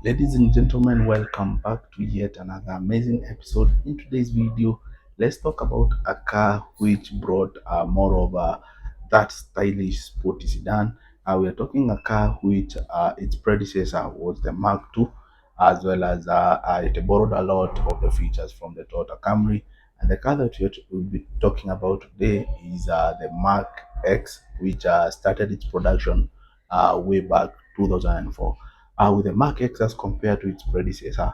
Ladies and gentlemen, welcome back to yet another amazing episode. In today's video, let's talk about a car which brought more of that stylish sporty sedan. We are talking a car which its predecessor was the Mark II, as well as it borrowed a lot of the features from the Toyota Camry. And the car that we'll be talking about today is the Mark X, which started its production way back 2004. With the Mark X as compared to its predecessor,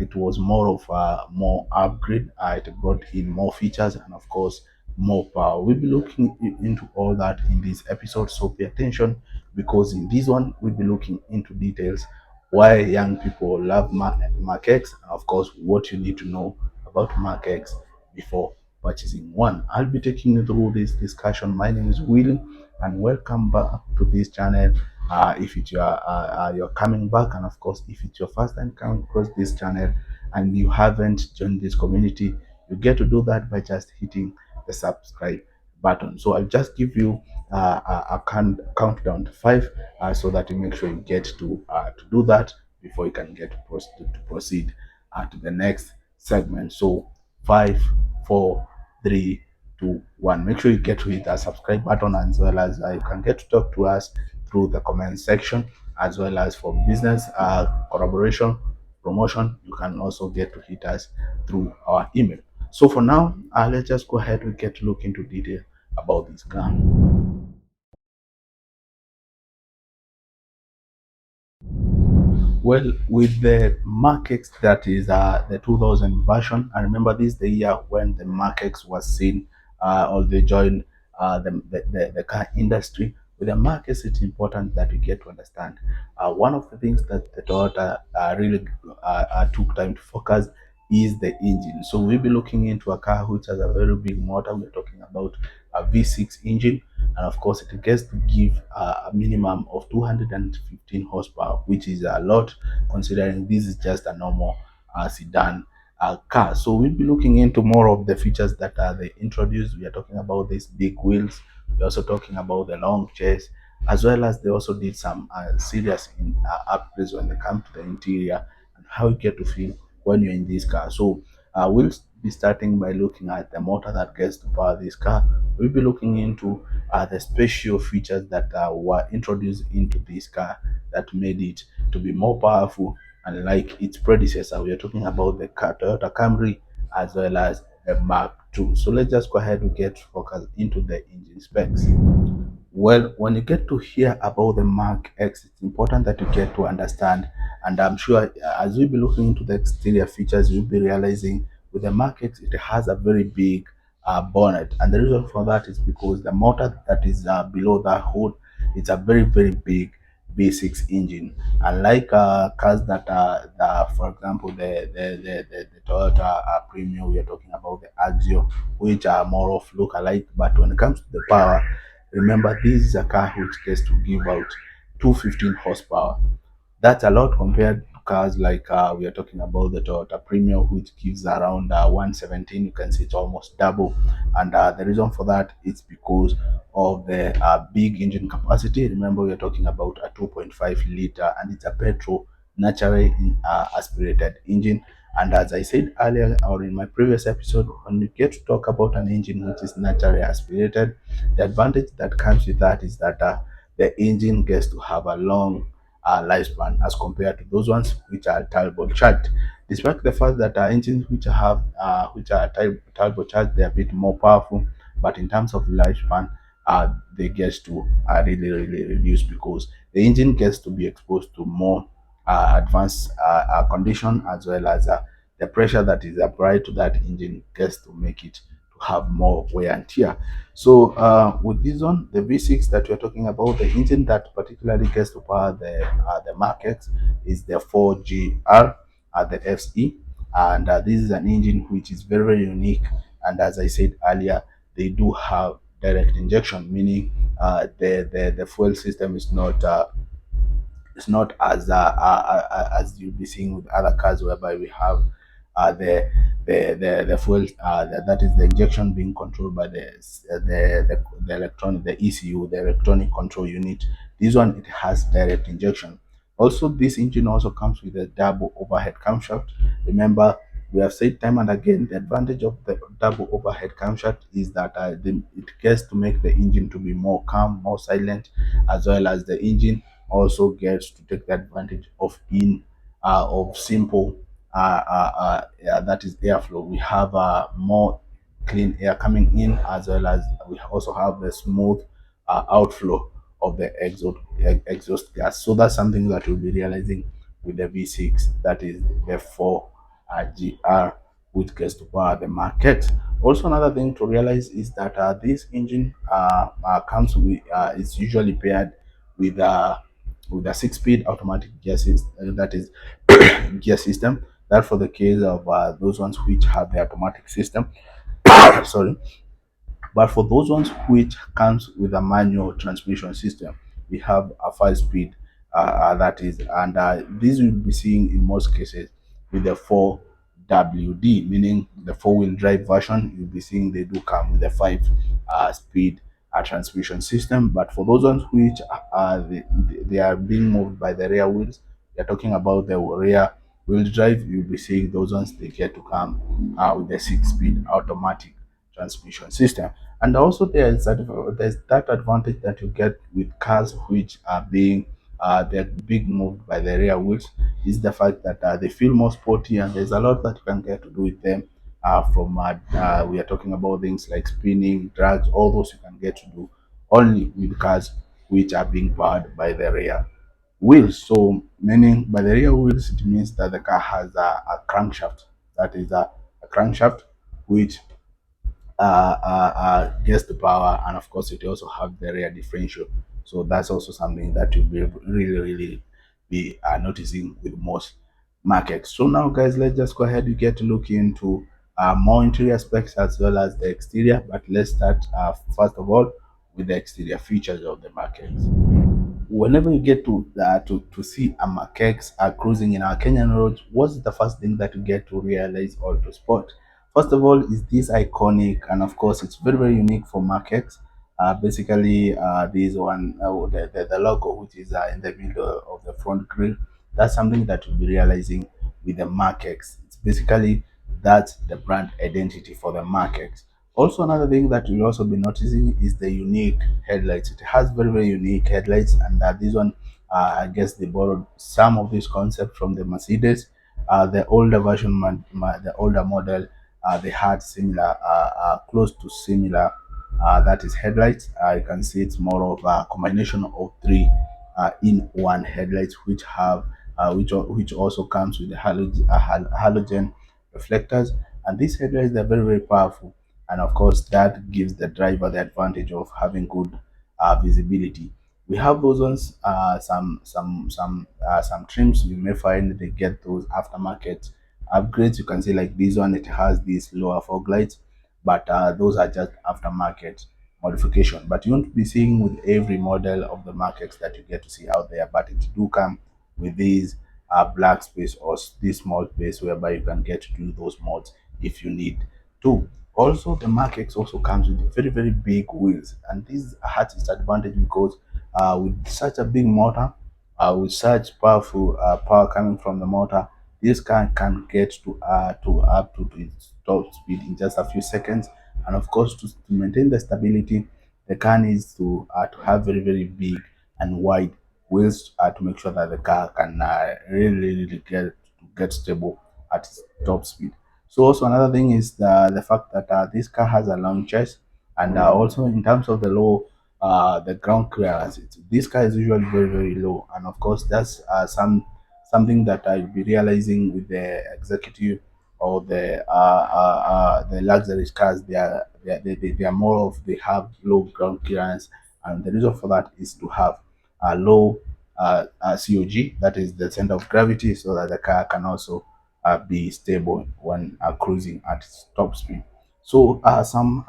it was more of a more upgrade. It brought in more features and, of course, more power. We'll be looking into all that in this episode, so pay attention because in this one we'll be looking into details why young people love Mark X, and of course, what you need to know about Mark X before purchasing one. I'll be taking you through this discussion. My name is Willie, and welcome back to this channel. If it's you're coming back, and of course, if it's your first time coming across this channel and you haven't joined this community, you get to do that by just hitting the subscribe button. So I'll just give you a countdown to five, so that you make sure you get to do that before you can get to proceed to the next segment. So five, four, three, two, one. Make sure you get to hit that subscribe button, as well as you can get to talk to us through the comment section, as well as for business collaboration, promotion. You can also get to hit us through our email. So for now, let's just go ahead and get to look into detail about this car. Well, with the Mark X, that is the 2000 version. I remember this the year when the Mark X was seen, or they joined the car industry. With the Mark X, it's important that you get to understand. One of the things that the Toyota really took time to focus is the engine. So we'll be looking into a car which has a very big motor. We're talking about a V6 engine, and of course it gets to give a minimum of 215 horsepower, which is a lot considering this is just a normal sedan car. So we'll be looking into more of the features that they introduced. We are talking about these big wheels. We're also talking about the long chase, as well as they also did some serious upgrades when they come to the interior and how you get to feel when you're in this car. So we'll be starting by looking at the motor that gets to power this car. We'll be looking into the special features that were introduced into this car that made it to be more powerful and like its predecessor. We are talking about the Toyota Camry as well as the Mark II. So let's just go ahead and get focused into the engine specs. Well, when you get to hear about the Mark X, it's important that you get to understand, and I'm sure as we'll be looking into the exterior features, you'll be realizing with the Mark X, it has a very big bonnet, and the reason for that is because the motor that is below that hood, it's a very, very big V6 engine. Unlike cars that are, for example, the Toyota Premium, we are talking about the Axio, which are more of look-alike, but when it comes to the power, remember, this is a car which gets to give out 215 horsepower. That's a lot compared to cars like we are talking about the Toyota Premium, which gives around 117. You can see it's almost double. And the reason for that is because of the big engine capacity. Remember, we are talking about a 2.5 liter, and it's a petrol naturally aspirated engine. And as I said earlier or in my previous episode, when you get to talk about an engine which is naturally aspirated, the advantage that comes with that is that the engine gets to have a long lifespan as compared to those ones which are turbocharged. Despite the fact that engines which are turbocharged, they're a bit more powerful, but in terms of lifespan, they get to really reduce because the engine gets to be exposed to more advanced condition, as well as the pressure that is applied to that engine gets to make it to have more wear and tear. So with this one, the V6 that we're talking about, the engine that particularly gets to power the market is the 4GR the FE, and this is an engine which is very, very unique. And as I said earlier, they do have direct injection, meaning the fuel system is not it's not as you'll be seeing with other cars, whereby we have the fuel that is the injection being controlled by the electronic, the ECU, the electronic control unit. This one, it has direct injection. Also, this engine also comes with a double overhead camshaft. Remember, we have said time and again the advantage of the double overhead camshaft is that it gets to make the engine to be more calm, more silent, as well as the engine also gets to take the advantage of simple yeah, that is airflow. We have more clean air coming in, as well as we also have the smooth outflow of the exhaust gas. So that's something that we'll be realizing with the V6, that is the 4 GR, which gets to power the market. Also, another thing to realize is that this engine comes with is usually paired with a 6-speed automatic gear system, that is gear system. That for the case of those ones which have the automatic system. Sorry, but for those ones which comes with a manual transmission system, we have a 5-speed, that is, and this will be seen in most cases with the 4WD, meaning the four-wheel drive version. You'll be seeing they do come with a 5 speed transmission system. But for those ones which they are being moved by the rear wheels, we are talking about the rear wheel drive. You'll be seeing those ones they get to come with the 6-speed automatic transmission system. And also there's that advantage that you get with cars which are they're being moved by the rear wheels, is the fact that they feel more sporty, and there's a lot that you can get to do with them. From We are talking about things like spinning, drags, all those you can get to do only with cars which are being powered by the rear wheels. So meaning by the rear wheels, it means that the car has a crankshaft, that is a crankshaft which gets the power, and of course it also have the rear differential. So that's also something that you'll be really be noticing with most markets. So now guys, let's just go ahead and get to look into more interior specs as well as the exterior. But let's start first of all with the exterior features of the market. Whenever you get to see a macaques cruising in our Kenyan roads, what's the first thing that you get to realize or to spot? First of all, is this iconic, and of course, it's very unique for macaques. Basically, this one, the logo, which is in the middle of the front grille, that's something that you'll be realizing with the macaques. It's basically that's the brand identity for the macaques. Also, another thing that you'll also be noticing is the unique headlights. It has very unique headlights, and this one, I guess they borrowed some of this concept from the Mercedes. The older version, the older model, they had similar, close to similar. That is headlights. You can see it's more of a combination of three in one headlights, which have which also comes with the halogen reflectors, and these headlights are very powerful, and of course that gives the driver the advantage of having good visibility. We have those ones, some trims you may find they get those aftermarket upgrades. You can see like this one, it has these lower fog lights, but those are just aftermarket modification. But you won't be seeing with every model of the markets that you get to see out there, but it do come with these black space or this small space whereby you can get to do those mods if you need to. Also, the Mark X also comes with very big wheels, and this has its advantage because with such a big motor, with such powerful power coming from the motor, this car can get to up to its top speed in just a few seconds. And of course, to maintain the stability, the car needs to have very big and wide wheels to make sure that the car can really get stable at its top speed. So also another thing is the fact that this car has a long chest, and also in terms of the ground clearance, this car is usually very low, and of course that's something that I'll be realizing with the executive or the luxury cars. They are more of, they have low ground clearance, and the reason for that is to have a low COG, that is the center of gravity, so that the car can also be stable when cruising at its top speed. So some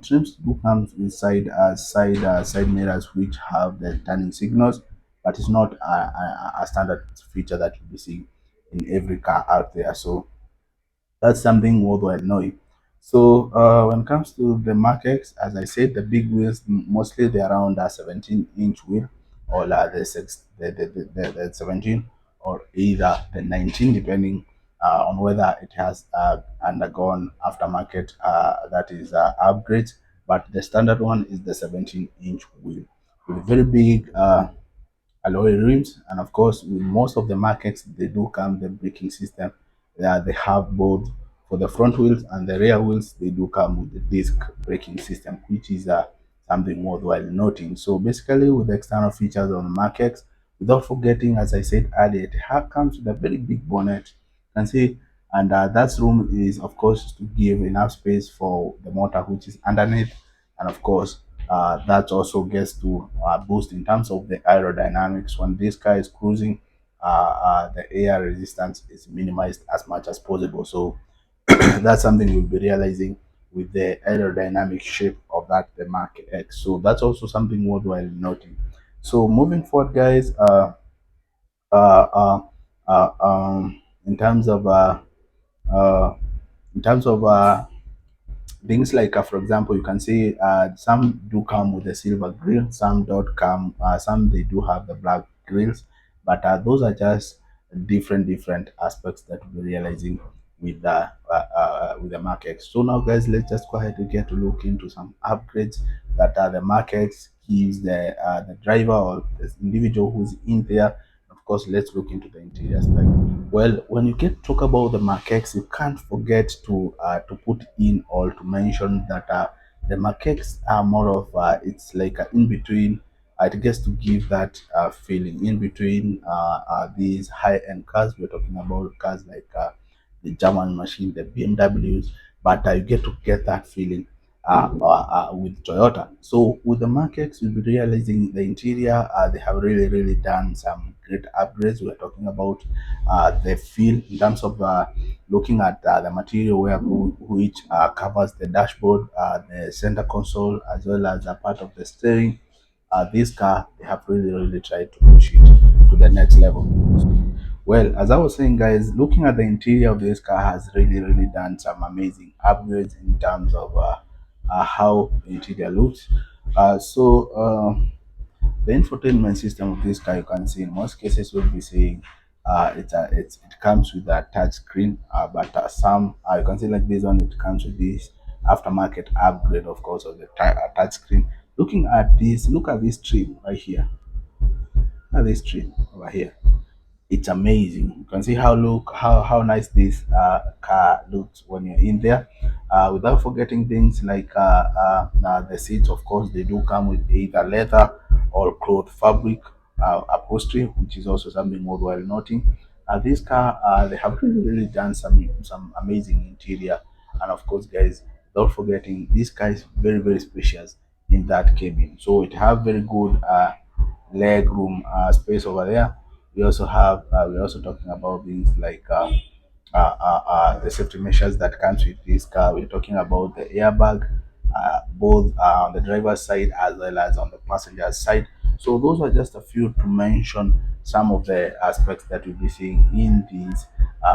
trims do come inside side mirrors which have the turning signals, but it's not a standard feature that you'll be seeing in every car out there. So that's something worthwhile knowing. So when it comes to the markets, as I said, the big wheels, mostly they're around a 17-inch wheel or the 17 or either the 19, depending on whether it has undergone aftermarket that is upgrades. But the standard one is the 17-inch wheel with very big alloy rims, and of course with most of the markets they do come the braking system. They have both for the front wheels and the rear wheels. They do come with the disc braking system, which is something worthwhile noting. So basically, with the external features on the markets, without forgetting, as I said earlier, comes with a very big bonnet. You can see, and that room is of course to give enough space for the motor which is underneath, and of course that also gets to boost in terms of the aerodynamics. When this car is cruising, the air resistance is minimized as much as possible. So that's something you'll be realizing with the aerodynamic shape of that the Mark X. So that's also something worthwhile noting. So moving forward, guys, uh, uh, in terms of uh, in terms of things like for example, you can see some do come with a silver grill, some don't come, some they do have the black grills, but those are just different aspects that we're realizing with the market. So now guys, let's just go ahead and get to look into some upgrades that the market gives the driver or the individual who's in there. Of course, let's look into the interior aspect. Well, when you get talk about the macaques, you can't forget to put in or to mention that the macaques are more of it's like in between. It gets to give that feeling in between these high-end cars. We're talking about cars like the German machine, the BMWs, but you get to get that feeling with Toyota. So with the markets, you'll be realizing the interior. They have really done some great upgrades. We're talking about the feel in terms of looking at the material which covers the dashboard, the center console, as well as a part of the steering. This car, they have really tried to push it to the next level. Well, as I was saying, guys, looking at the interior of this car has really done some amazing upgrades in terms of how the interior looks. The infotainment system of this car, you can see in most cases we'll be saying it comes with a touch screen, but some you can see like this one, it comes with this aftermarket upgrade, of course, of the touch screen. Looking at this, look at this trim right here. Look at this trim over here. It's amazing. You can see how nice this car looks when you're in there. Without forgetting things like the seats, of course, they do come with either leather or cloth fabric upholstery, which is also something worthwhile noting. This car, they have really done some amazing interior, and of course, guys, without forgetting, this car is very spacious in that cabin. So it have very good leg room space over there. We're also talking about things like the safety measures that comes with this car. We're talking about the airbag, both on the driver's side as well as on the passenger side. So those are just a few to mention some of the aspects that we'll be seeing in these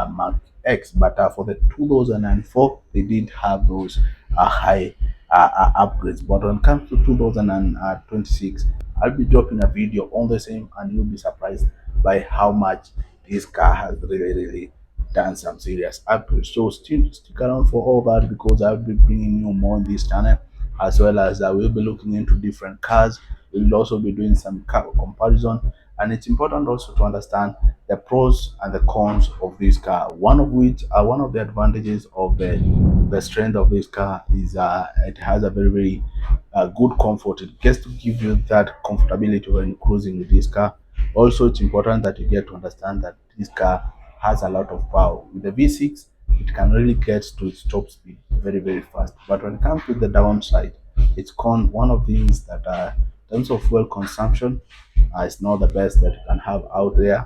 Mark X. But for the 2004, they did have those high upgrades. But when it comes to 2026, I'll be dropping a video on the same, and you'll be surprised by how much this car has really done some serious upgrades. So stick around for all that, because I'll be bringing you more on this channel, as well as I will be looking into different cars. We'll also be doing some car comparison, and it's important also to understand the pros and the cons of this car. One of the advantages of the strength of this car is it has a very good comfort. It gets to give you that comfortability when cruising with this car. Also, it's important that you get to understand that this car has a lot of power. With the V6, it can really get to its top speed very fast. But when it comes to the downside, it's one of these that in terms of fuel consumption, it's not the best that you can have out there.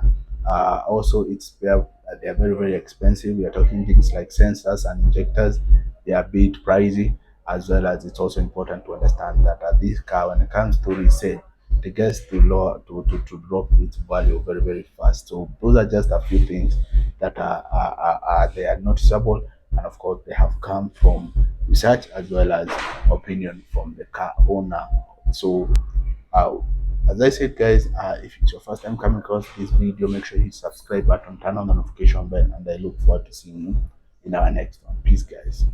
Also, they are very expensive. We are talking things like sensors and injectors. They are a bit pricey, as well as it's also important to understand that this car, when it comes to resale, it gets to lower to drop its value very fast. So those are just a few things that they are noticeable, and of course they have come from research as well as opinion from the car owner. So As I said, guys, if it's your first time coming across this video, make sure you hit subscribe button, turn on the notification bell, and I look forward to seeing you in our next one. Peace, guys.